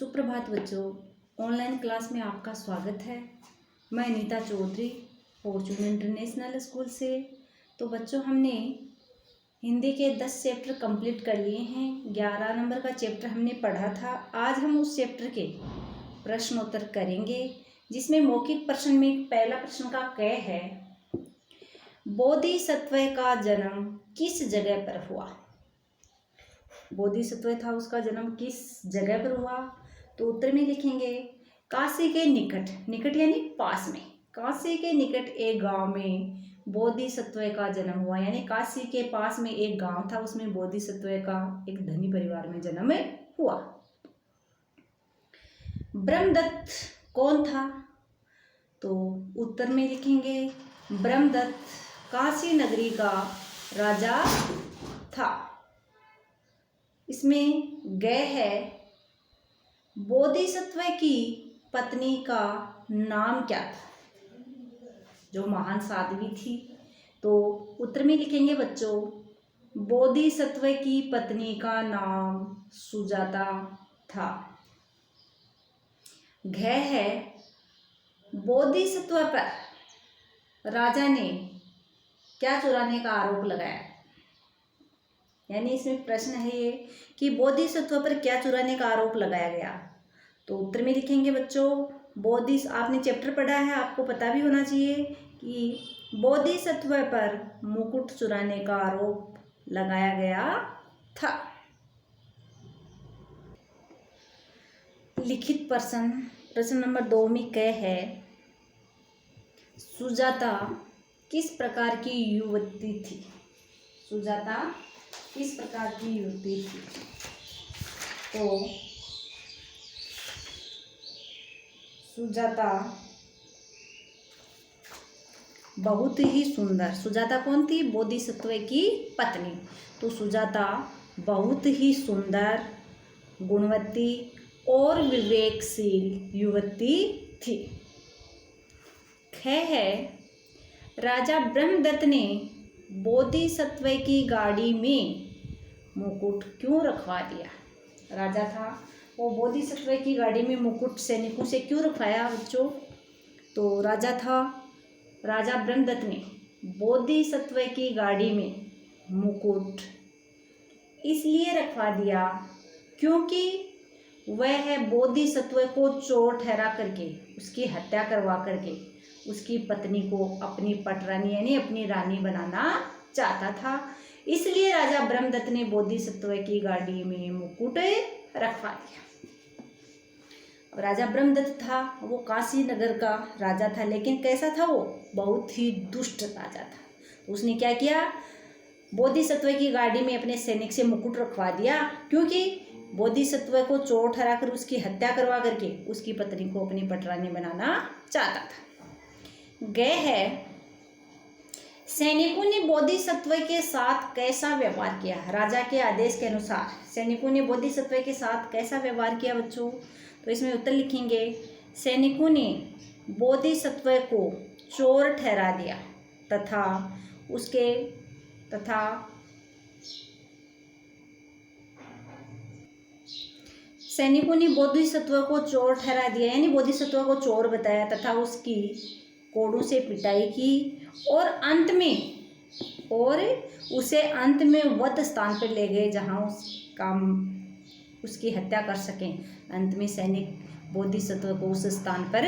सुप्रभात बच्चों, online class में आपका स्वागत है। मैं Neeta Chaudhary Fortune International School से। तो बच्चों, हमने हिंदी के 10 चैप्टर कंप्लीट कर लिए हैं। 11 नंबर का चैप्टर हमने पढ़ा था। आज हम उस चैप्टर के प्रश्नोत्तर करेंगे, जिसमें मौखिक प्रश्न में पहला प्रश्न का क है, बोधिसत्व का जन्म किस जगह पर हुआ। बोधिसत्व था, उसका जन्म किस जगह पर हुआ। तो उत्तर में लिखेंगे काशी के निकट, निकट यानी पास में, काशी के निकट एक गांव में बोधिसत्व का जन्म हुआ। यानी काशी के पास में एक गांव था, उसमें बोधिसत्व का एक धनी परिवार में जन्म हुआ। ब्रह्मदत्त कौन था। तो उत्तर में लिखेंगे ब्रह्मदत्त काशी नगरी का राजा था। इसमें ग है, बोधिसत्व की पत्नी का नाम क्या था, जो महान साध्वी थी। तो उत्तर में लिखेंगे बच्चों, बोधिसत्व की पत्नी का नाम सुजाता था। घ है, बोधिसत्व पर राजा ने क्या चुराने का आरोप लगाया। यानी इसमें प्रश्न है ये कि बोधिसत्व पर क्या चुराने का आरोप लगाया गया। तो उत्तर में लिखेंगे बच्चों, आपने चैप्टर पढ़ा है, आपको पता भी होना चाहिए कि बोधिसत्व पर मुकुट चुराने का आरोप लगाया गया था। लिखित प्रश्न नंबर 2 में क है, सुजाता किस प्रकार की युवती थी। सुजाता किस प्रकार की युवती थी। तो सुजाता बहुत ही सुंदर। सुजाता कौन थी? बोधिसत्व की पत्नी। तो सुजाता बहुत ही सुंदर, गुणवती और विवेकशील युवती थी। ख है, राजा ब्रह्मदत्त ने बोधिसत्व की गाड़ी में मुकुट क्यों रखवा दिया। राजा था, वो बोधिसत्व की गाड़ी में मुकुट सैनिकों से क्यों रखवाया बच्चों। तो राजा ब्रह्मदत्त ने बोधिसत्व की गाड़ी में मुकुट इसलिए रखवा दिया क्योंकि वह बोधिसत्व को चोर ठहरा करके, उसकी हत्या करवा करके उसकी पत्नी को अपनी पटरानी यानी अपनी रानी बनाना चाहता था। इसलिए राजा ब्रह्मदत्त ने बोधिसत्व की गाड़ी में मुकुट रखवा दिया। अब राजा ब्रह्मदत्त था, वो काशी नगर का राजा था, लेकिन कैसा था वो? बहुत ही दुष्ट राजा था। तो उसने क्या किया, बोधिसत्व की गाड़ी में अपने सैनिक से मुकुट रखवा दिया क्योंकि बोधिसत्व को चोर ठहरा कर उसकी हत्या करवा करके उसकी पत्नी को अपनी पटरानी बनाना चाहता था। ग है, सैनिकों ने बोधिसत्व के साथ कैसा व्यवहार किया। राजा के आदेश के अनुसार सैनिकों ने बोधिसत्व के साथ कैसा व्यवहार किया बच्चों। तो इसमें उत्तर लिखेंगे, सैनिकों ने बोधिसत्व को चोर ठहरा दिया तथा सैनिकों ने बोधिसत्व को चोर ठहरा दिया यानी बोधिसत्व को चोर बताया तथा उसकी कोड़ों से पिटाई की और उसे अंत में वध स्थान पर ले गए जहां उसकी हत्या कर सकें। अंत में सैनिक बोधिसत्व को उस स्थान पर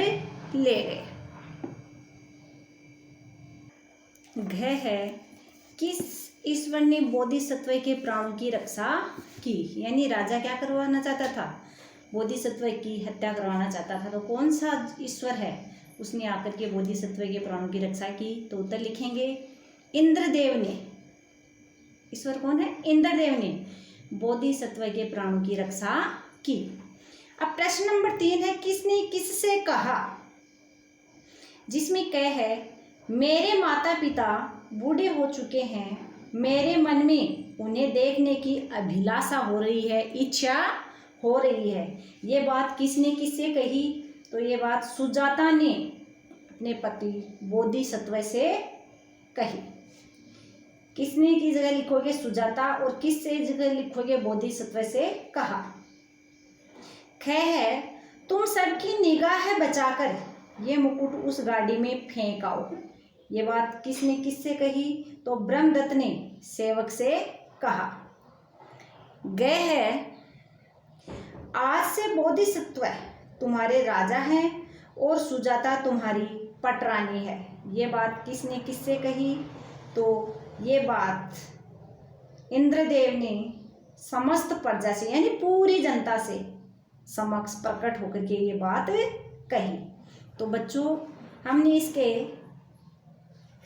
ले गए। घ है, किस ईश्वर ने बोधिसत्व के प्राणों की रक्षा की। यानी राजा क्या करवाना चाहता था? बोधिसत्व की हत्या करवाना चाहता था। तो कौन सा ईश्वर है उसने आकर के बोधिसत्व के प्राणों की रक्षा की। तो उत्तर लिखेंगे इंद्रदेव ने। ईश्वर कौन है? इंद्रदेव ने बोधिसत्व के प्राणों की रक्षा की। अब प्रश्न नंबर 3 है, किसने किससे कहा। जिसमें कह है, मेरे माता पिता बूढ़े हो चुके हैं, मेरे मन में उन्हें देखने की अभिलाषा हो रही है, इच्छा हो रही है। ये बात किसने किससे कही। तो ये बात सुजाता ने अपने पति बोधिसत्व से कही। किसने की जगह लिखोगे सुजाता और किस से जगह लिखोगे बोधिसत्व से कहा। ख है तुम सबकी निगाह बचाकर ये मुकुट उस गाड़ी में फेंक आओ। ये बात किसने किससे कही? तो ब्रह्मदत्त ने सेवक से कहा। ग है आज से बोधिसत्व तुम्हारे राजा हैं और सुजाता तुम्हारी पटरानी है। ये बात किसने किससे कही? तो ये बात इंद्रदेव ने समस्त प्रजा से यानी पूरी जनता से समक्ष प्रकट होकर के ये बात कही। तो बच्चों हमने इसके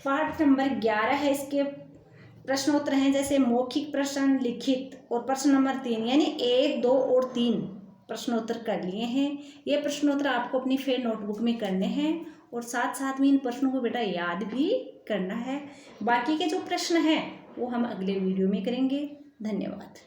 पाठ नंबर 11 है, इसके प्रश्नोत्तर हैं जैसे मौखिक प्रश्न, लिखित और प्रश्न नंबर 3 यानी 1, 2 और 3 प्रश्नोत्तर कर लिए हैं। ये प्रश्नोत्तर आपको अपनी फिर नोटबुक में करने हैं और साथ साथ में इन प्रश्नों को बेटा याद भी करना है। बाकी के जो प्रश्न हैं वो हम अगले वीडियो में करेंगे। धन्यवाद।